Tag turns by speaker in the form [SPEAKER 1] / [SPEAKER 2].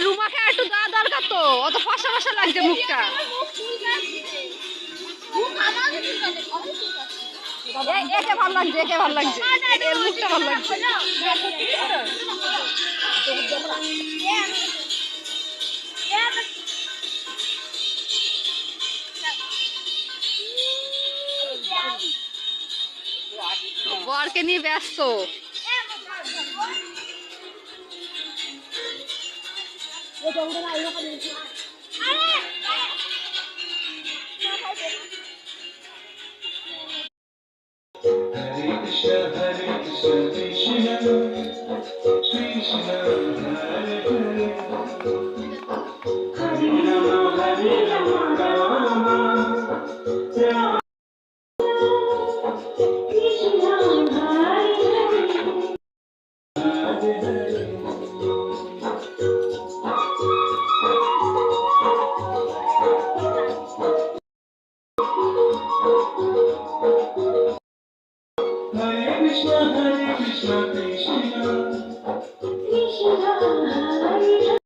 [SPEAKER 1] রুমাকে একটু দেওয়া দরকার তো, অত ফসা ফসা লাগছে মুখটা। একে ভালো লাগছে, একে ভালো লাগছে, এর মুখটা ভালো লাগছে। বরকে নিয়ে ব্যস্ত।
[SPEAKER 2] Hare Krishna Krishna Krishna Hare Hare Hare Rama Rama Rama Krishna Hare Hare Hare Krishna Krishna Krishna Hare Hare